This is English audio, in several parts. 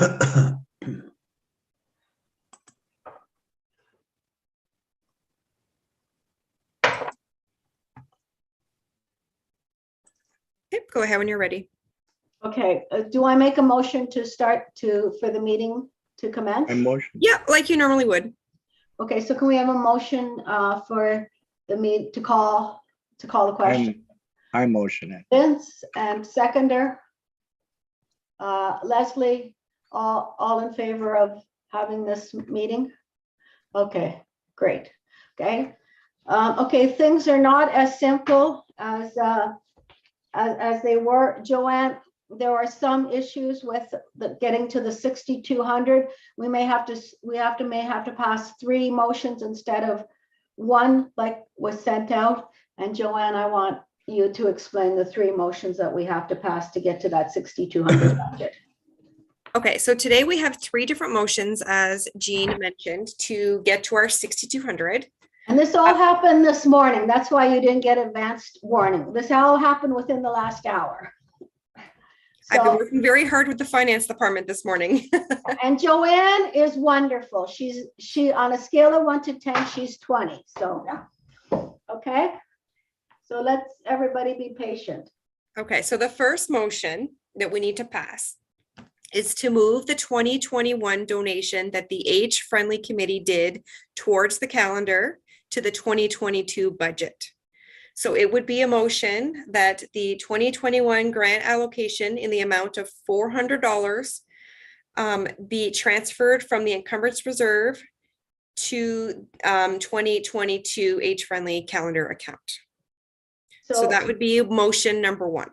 Okay, go ahead when you're ready. Okay, do I make a motion to start for the meeting to commence? I motion. Yeah, like you normally would. Okay, so can we have a motion for the to call the question? I motion it. Vince and seconder. Leslie, all in favor of having this meeting? Okay, great. Okay. Okay, things are not as simple as they were. Joanne, there are some issues with getting to the 6,200. We may have to pass 3 motions instead of 1 like was sent out. And Joanne, I want you to explain the 3 motions that we have to pass to get to that 6,200 budget. Okay, so today we have 3 different motions, as Jean mentioned, to get to our 6,200. And this all happened this morning. That's why you didn't get advanced warning. This all happened within the last hour. I've been So, working very hard with the finance department this morning. and Joanne is wonderful. She on a scale of 1 to 10, she's 20. So, okay. So let's everybody be patient. Okay, so the first motion that we need to pass is to move the 2021 donation that the Age Friendly Committee did towards the calendar to the 2022 budget. So it would be a motion that the 2021 grant allocation in the amount of $400 be transferred from the encumbrance reserve to 2022 Age Friendly calendar account. So that would be motion number 1.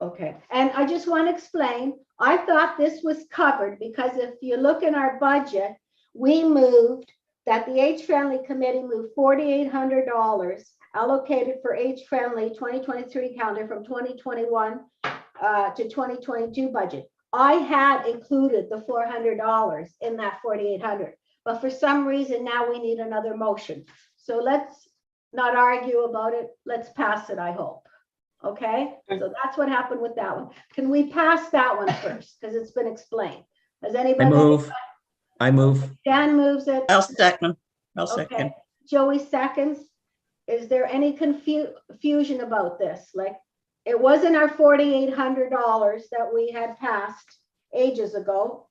Okay, and I just want to explain, I thought this was covered because if you look in our budget, we moved that the Age Friendly Committee moved $4,800 allocated for Age Friendly 2023 calendar from 2021 to 2022 budget. I had included the $400 in that 4,800, but for some reason now we need another motion. So let's not argue about it. Let's pass it, I hope. Okay, so that's what happened with that one. Can we pass that one first? Because it's been explained. Has anybody? I move. Dan moves it. I'll second. Okay, Joey seconds. Is there any confusion about this? Like, it wasn't our $4,800 that we had passed ages ago,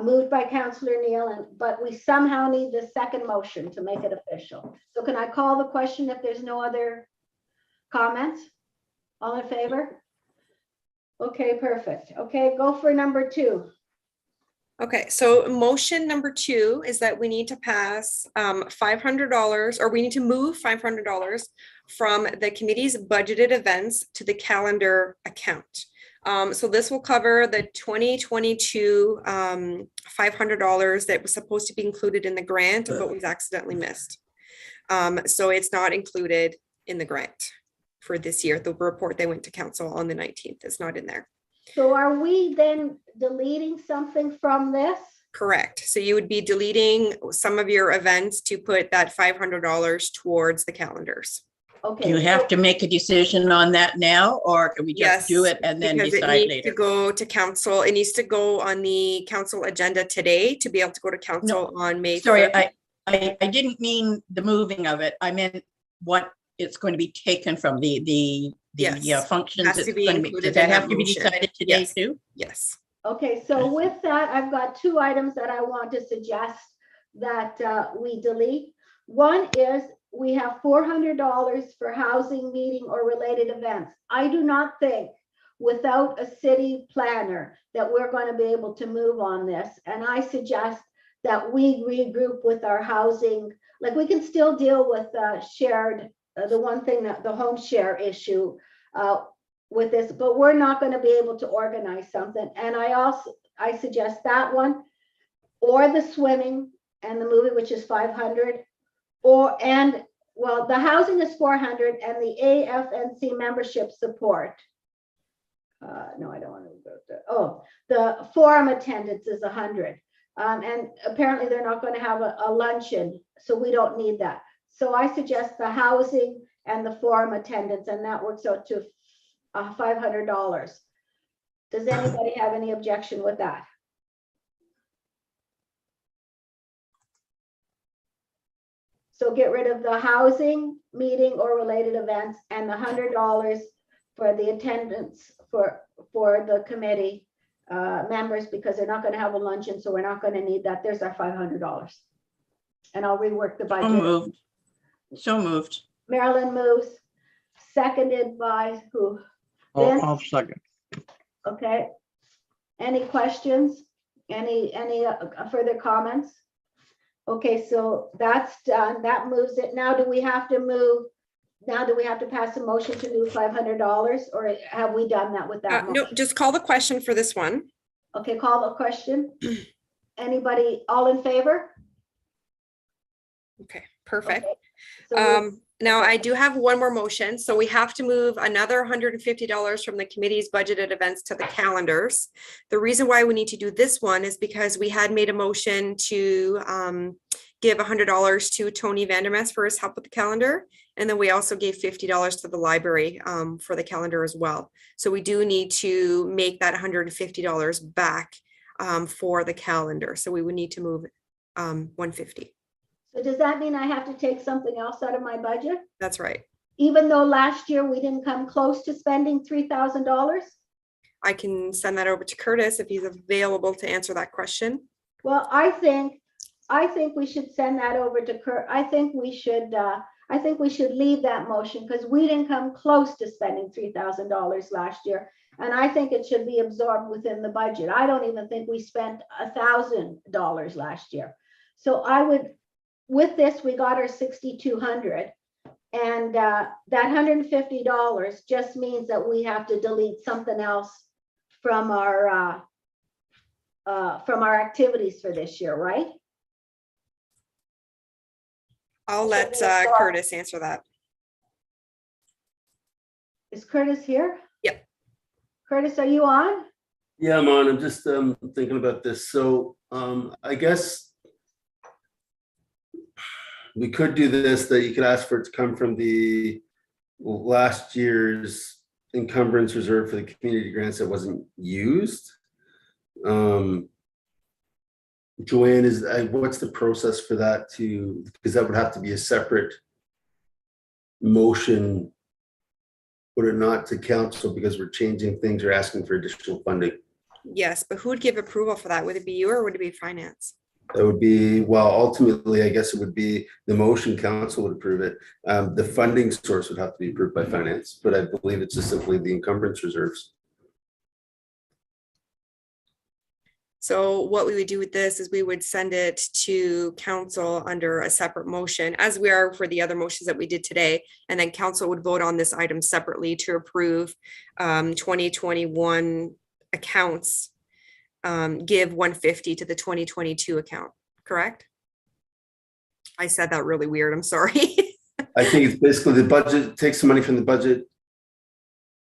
moved by Councillor Neal, but we somehow need the second motion to make it official. So can I call the question if there's no other comments? All in favor? Okay, perfect. Okay, go for number 2. Okay, so motion number 2 is that we need to pass $500, or we need to move $500 from the committee's budgeted events to the calendar account. So this will cover the 2022 $500 that was supposed to be included in the grant, but was accidentally missed. So it's not included in the grant for this year. The report they went to council on the 19th is not in there. So are we then deleting something from this? Correct. So you would be deleting some of your events to put that $500 towards the calendars. Okay. You have to make a decision on that now, or can we just do it and then because decide it needs later? to go to council. It needs to go on the council agenda today to be able to go to council on May 3rd. Sorry, I didn't mean the moving of it. I meant what it's going to be taken from the Yes. functions. Has to It's be going to be. included Does that in have that to be motion. decided today Yes. too? Yes. Okay, so with that, I've got 2 items that I want to suggest that we delete. One is we have $400 for housing, meeting, or related events. I do not think without a city planner that we're going to be able to move on this. And I suggest that we regroup with our housing. Like, we can still deal with shared, the one thing that the home share issue with this, but we're not going to be able to organize something. And I suggest that one, or the swimming and the movie, which is 500, well, the housing is 400 and the AFNC membership support. No, I don't want to go there. Oh, the forum attendance is 100. And apparently they're not going to have a luncheon, so we don't need that. So I suggest the housing and the forum attendance, and that works out to $500. Does anybody have any objection with that? So get rid of the housing, meeting or related events and the $100 for the attendance for the committee members, because they're not gonna have a luncheon, so we're not gonna need that. There's our $500. And I'll rework the So budget. moved. So moved. Marilyn moves, seconded by who? I'll Vince? I'll second. Okay. Any questions? Any further comments? Okay, so that's done. That moves it. Now do we have to move? Now do we have to pass a motion to move $500, or have we done that with that? No, motion? just call the question for this one. Okay, call the question. Anybody, all in favor? Okay, perfect. Okay. So we- Now I do have one more motion. So we have to move another $150 from the committee's budgeted events to the calendars. The reason why we need to do this one is because we had made a motion to give $100 to Tony Vandermes for his help with the calendar. And then we also gave $50 to the library for the calendar as well. So we do need to make that $150 back for the calendar. So we would need to move 150. So does that mean I have to take something else out of my budget? That's right. Even though last year we didn't come close to spending $3,000? I can send that over to Curtis if he's available to answer that question. Well, I think we should send that over to Kurt. I think we should leave that motion because we didn't come close to spending $3,000 last year. And I think it should be absorbed within the budget. I don't even think we spent $1,000 last year. So I would, with this, we got our 6,200. And that $150 just means that we have to delete something else from our activities for this year, right? I'll let Curtis answer that. Is Curtis here? Yep. Curtis, are you on? Yeah, I'm on. I'm just thinking about this. So I guess we could do this, that you could ask for it to come from the last year's encumbrance reserve for the community grants that wasn't used. Joanne, what's the process for that because that would have to be a separate motion, would it not, to council, because we're changing things or asking for additional funding? Yes, but who would give approval for that? Would it be you or would it be finance? That would be, well, ultimately, I guess it would be the motion, council would approve it. The funding source would have to be approved by finance, but I believe it's just simply the encumbrance reserves. So what we would do with this is we would send it to council under a separate motion, as we are for the other motions that we did today. And then council would vote on this item separately to approve 2021 accounts, give 150 to the 2022 account, correct? I said that really weird, I'm sorry. I think it's basically the budget, takes some money from the budget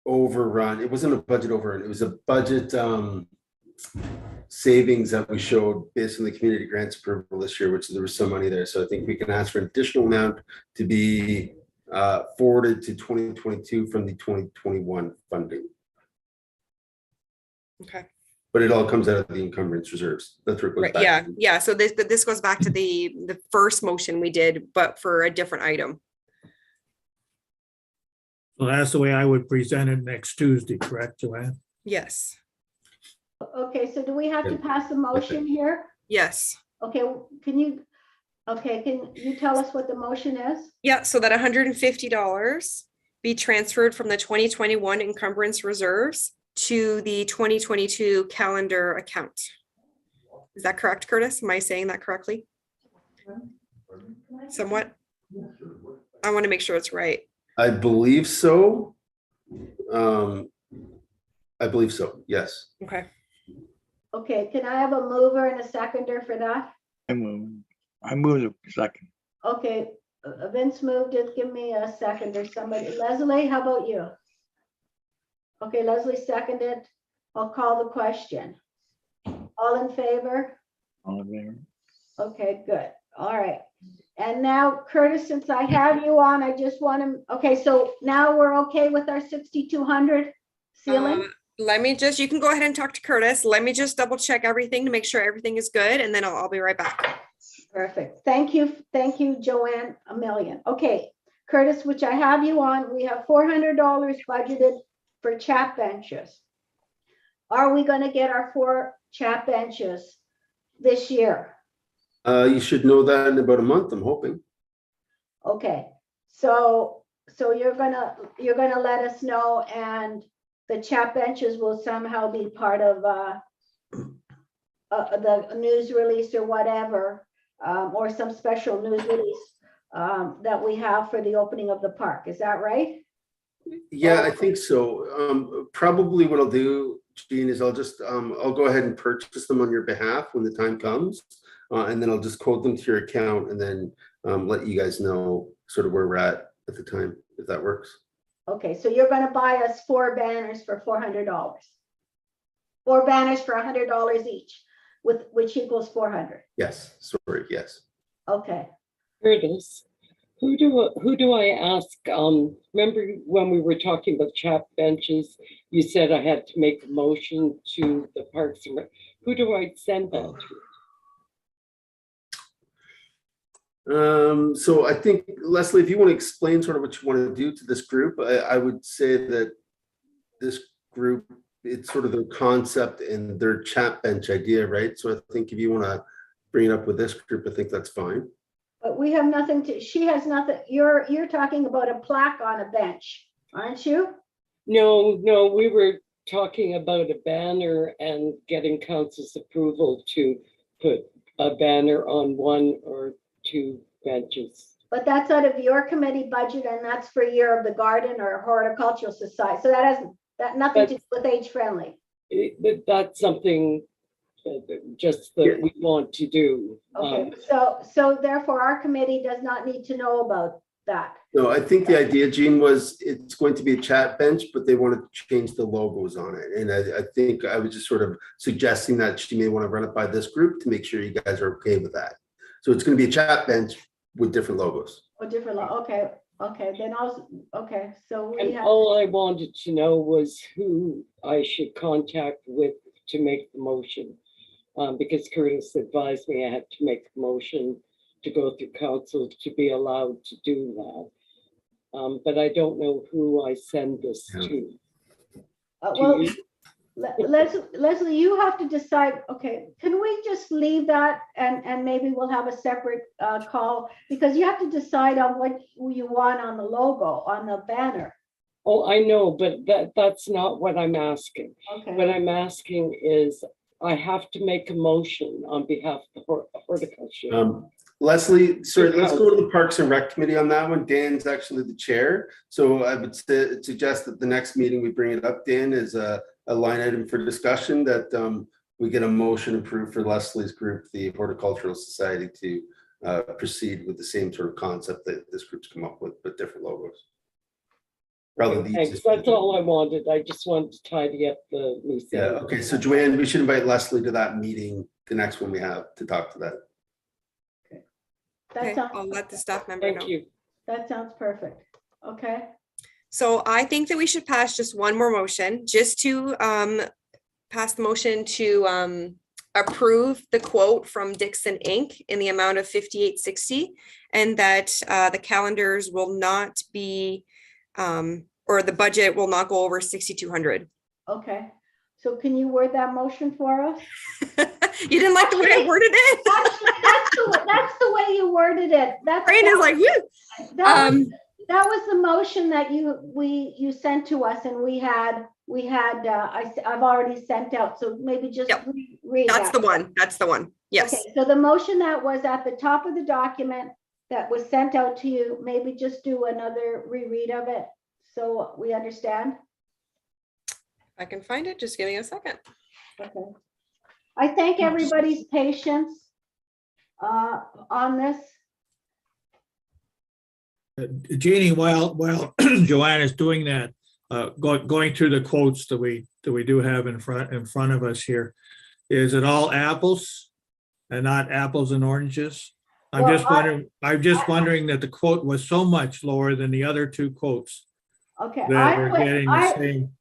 overrun. It wasn't a budget overrun, it was a budget savings that we showed based on the community grants approval this year, which there was some money there. So I think we can ask for an additional amount to be forwarded to 2022 from the 2021 funding. Okay. But it all comes out of the encumbrance reserves. That's where it goes Right, back. yeah, to. yeah. So this goes back to the first motion we did, but for a different item. So that's the way I would present it next Tuesday, correct, Joanne? Yes, Okay, so do we have to pass a motion here? yes. Okay, can you tell us what the motion is? Yeah, so that $150 be transferred from the 2021 encumbrance reserves to the 2022 calendar account. Is that correct, Curtis? Am I saying that correctly? Somewhat? I want to make sure it's right. I believe so. I believe so, yes. Okay. Okay, can I have a mover and a seconder for that? I move the second. Okay, Vince moved it. Give me a second or somebody. Leslie, how about you? Okay, Leslie seconded. I'll call the question. All in favor? All in favor? Okay, good. All right. And now Curtis, since I have you on, I just want to, okay, so now we're okay with our 6,200 ceiling? Let me just, you can go ahead and talk to Curtis. Let me just double check everything to make sure everything is good, and then I'll be right back. Perfect. Thank you, Joanne, a million. Okay, Curtis, which I have you on, we have $400 budgeted for chat benches. Are we gonna get our 4 chat benches this year? You should know that in about a month, I'm hoping. Okay, so you're gonna let us know, and the chat benches will somehow be part of the news release or whatever, or some special news release that we have for the opening of the park. Is that right? Yeah, I think so. Probably what I'll do, Jean, is I'll go ahead and purchase them on your behalf when the time comes. And then I'll just quote them to your account and then let you guys know sort of where we're at the time, if that works. Okay, so you're gonna buy us 4 banners for $400. 4 banners for $100 each, which equals 400. Yes, sorry, yes. Okay, Curtis, who do I ask? Remember when we were talking about chat benches, you said I had to make a motion to the Parks and Rec. Who do I send that to? So I think, Leslie, if you want to explain sort of what you want to do to this group, I would say that this group, it's sort of their concept and their chat bench idea, right? So I think if you want to bring it up with this group, I think that's fine. but we have nothing to, she has nothing, you're talking about a plaque on a bench, aren't you? No, we were talking about a banner and getting council's approval to put a banner on 1 or 2 benches. But that's out of your committee budget, and that's for Year of the Garden or Horticultural Society. So that nothing to do with age friendly. That's something just that we want to do. Okay, so therefore our committee does not need to know about that. No, I think the idea, Jean, was it's going to be a chat bench, but they wanted to change the logos on it. And I think I was just sort of suggesting that she may want to run it by this group to make sure you guys are okay with that. So it's going to be a chat bench with different logos. Oh, different, okay, then okay, so we And have, all I wanted to know was who I should contact with to make the motion. Because Curtis advised me I had to make a motion to go through council to be allowed to do that. But I don't know who I send this to. well, Leslie, you have to decide, okay, can we just leave that and maybe we'll have a separate call? Because you have to decide on what you want on the logo, on the banner. Oh, I know, but that's not what I'm asking. Okay. What I'm asking is I have to make a motion on behalf of the horticulture. Leslie, sorry, let's go to the Parks and Rec Committee on that one. Dan's actually the chair. So I would suggest that the next meeting we bring it up, Dan, is a line item for discussion that we get a motion approved for Leslie's group, the Horticultural Society, to proceed with the same sort of concept that this group's come up with, but different logos. Thanks, that's all I wanted. I just wanted to tidy up the loose Yeah, ends. okay, so Joanne, we should invite Leslie to that meeting, the next one we have, to talk to that. That Okay, sounds, I'll let the staff member know. Thank you. that sounds perfect. Okay, So I think that we should pass just one more motion, just to pass the motion to approve the quote from Dixon Inc. in the amount of $58.60, and that the calendars will not be or the budget will not go over 6,200. okay. So can you word that motion for us? You didn't like the way I worded it? That's the way you worded it. Brain is like, woo. That was the motion that you sent to us, and I've already sent out, so maybe just Yep. read That's that. the one. That's the one. Yes. Okay, so the motion that was at the top of the document that was sent out to you, maybe just do another reread of it so we understand. I can find it. Just give me a second. Okay. I thank everybody's patience on this. Jeannie, while Joanne is doing that, going through the quotes that we do have in front of us here, is it all apples and not apples and oranges? I'm Well, just wondering that the quote was so much lower than the other 2 quotes Okay, that we're getting the same.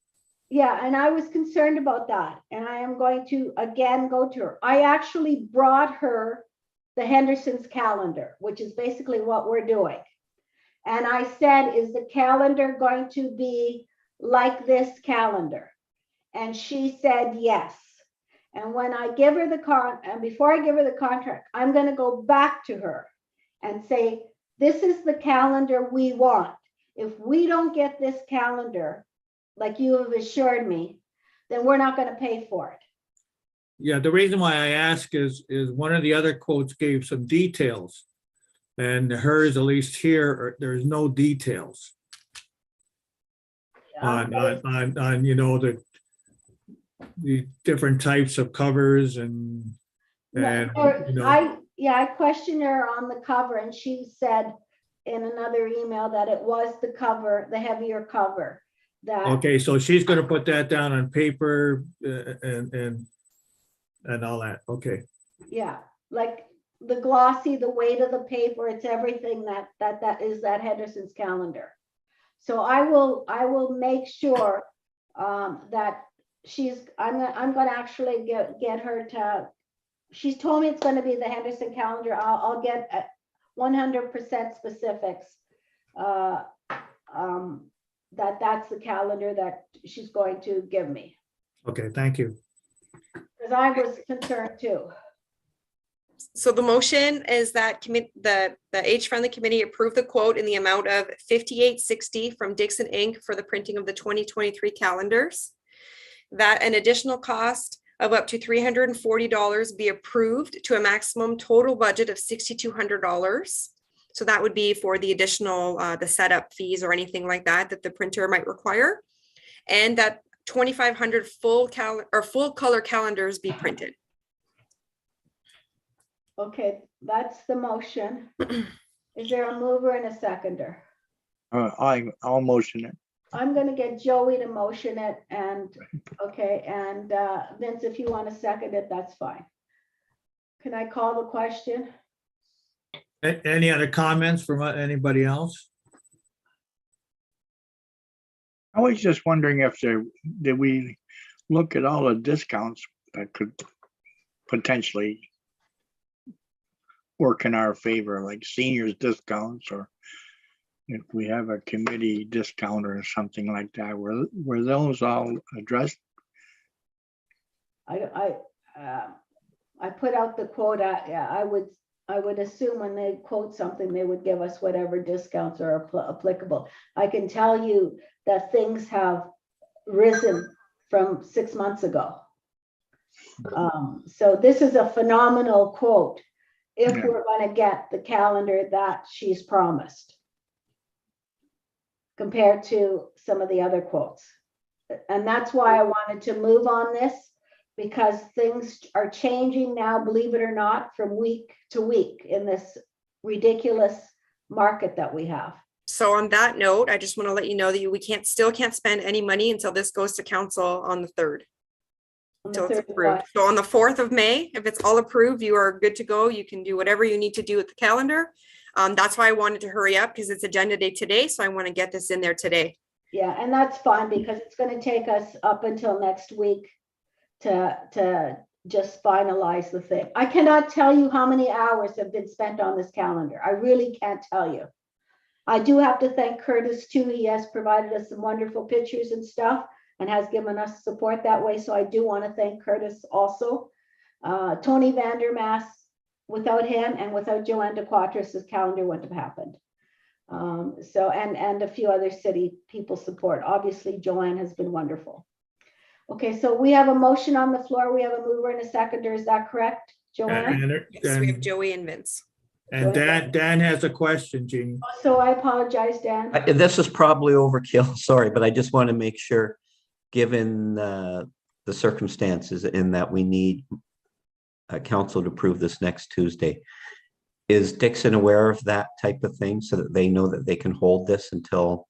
yeah, and I was concerned about that, and I am going to again go to her. I actually brought her the Henderson's calendar, which is basically what we're doing. And I said, is the calendar going to be like this calendar? And she said, yes. And when I give her and before I give her the contract, I'm going to go back to her and say, this is the calendar we want. If we don't get this calendar, like you have assured me, then we're not going to pay for it. Yeah, the reason why I ask is one of the other quotes gave some details. And hers, at least here, there's no details on, you know, the different types of covers and, you know, I questioned her on the cover and she said in another email that it was the cover, the heavier cover. That okay, so she's gonna put that down on paper and all that, okay. yeah, like the glossy, the weight of the paper, it's everything that is that Henderson's calendar. So I will make sure that I'm gonna actually get her to, she's told me it's gonna be the Henderson calendar. I'll get 100% specifics. That's the calendar that she's going to give me. Okay, thank you. Because I was concerned too. So the motion is that the Age Friendly Committee approve the quote in the amount of $58.60 from Dixon Inc. for the printing of the 2023 calendars. That an additional cost of up to $340 be approved to a maximum total budget of $6,200. So that would be for the additional, the setup fees or anything like that the printer might require. And that 2,500 full color calendars be printed. Okay, that's the motion. Is there a mover and a seconder? I'll motion it. I'm gonna get Joey to motion it and, okay, and Vince, if you want to second it, that's fine. Can I call the question? Any other comments from anybody else? I was just wondering if did we look at all the discounts that could potentially work in our favor, like seniors discounts, or if we have a committee discount or something like that, were those all addressed? I put out the quote. Yeah, I would assume when they quote something, they would give us whatever discounts are applicable. I can tell you that things have risen from 6 months ago. So this is a phenomenal quote if Yeah. we're going to get the calendar that she's promised compared to some of the other quotes. And that's why I wanted to move on this, because things are changing now, believe it or not, from week to week in this ridiculous market that we have. So on that note, I just want to let you know that we still can't spend any money until this goes to council on the 3rd. On the Until it's third approved. one. So on the 4th of May, if it's all approved, you are good to go. You can do whatever you need to do with the calendar. That's why I wanted to hurry up, because it's agenda day today. So I want to get this in there today. Yeah, and that's fine because it's going to take us up until next week to just finalize the thing. I cannot tell you how many hours have been spent on this calendar. I really can't tell you. I do have to thank Curtis too. He has provided us some wonderful pictures and stuff and has given us support that way. So I do want to thank Curtis also. Tony Vandermaas, without him and without Joanne DeQuatris, this calendar wouldn't have happened. So, and a few other city people support. Obviously, Joanne has been wonderful. Okay, so we have a motion on the floor. We have a mover and a seconder. Is that correct, Joanne? Yes, we have Joey and Vince. And Dan has a question, Jeannie. So I apologize, Dan. This is probably overkill, sorry, but I just want to make sure, given the circumstances in that we need council to approve this next Tuesday, is Dixon aware of that type of thing so that they know that they can hold this until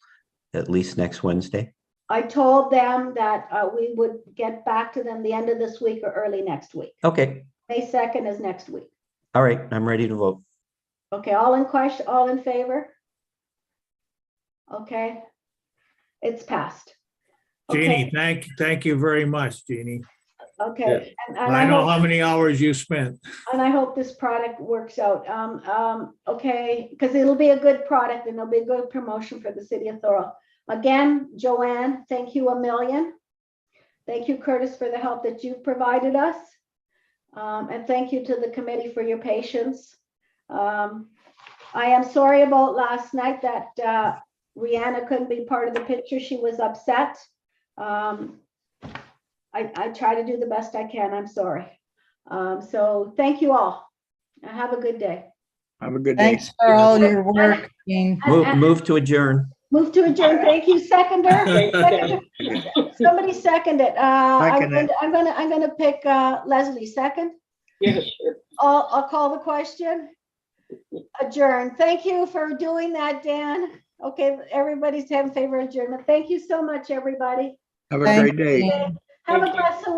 at least next Wednesday? I told them that we would get back to them the end of this week or early next week. Okay, May 2nd is next week. all right, I'm ready to vote. Okay, all in question, all in favor? Okay, it's passed. Okay. Jeannie, thank you very much, Jeannie. Okay. And I know hope- how many hours you spent. And I hope this product works out. Okay, because it'll be a good product and it'll be a good promotion for the city of Thorold. Again, Joanne, thank you a million. Thank you, Curtis, for the help that you've provided us. And thank you to the committee for your patience. I am sorry about last night that Rihanna couldn't be part of the picture. She was upset. I try to do the best I can. I'm sorry. So thank you all. Have a good day. Have a good day. Thanks for all your work, Jean. Move to adjourn. Move to adjourn. Thank you, seconder. Seconder. Somebody second it. Second it. I'm gonna pick Leslie second. Yeah, sure. I'll call the question. Adjourn. Thank you for doing that, Dan. Okay, everybody's in favor of adjournment. Thank you so much, everybody. Have a Thanks, great day. Jean. Have a Thank you. glass of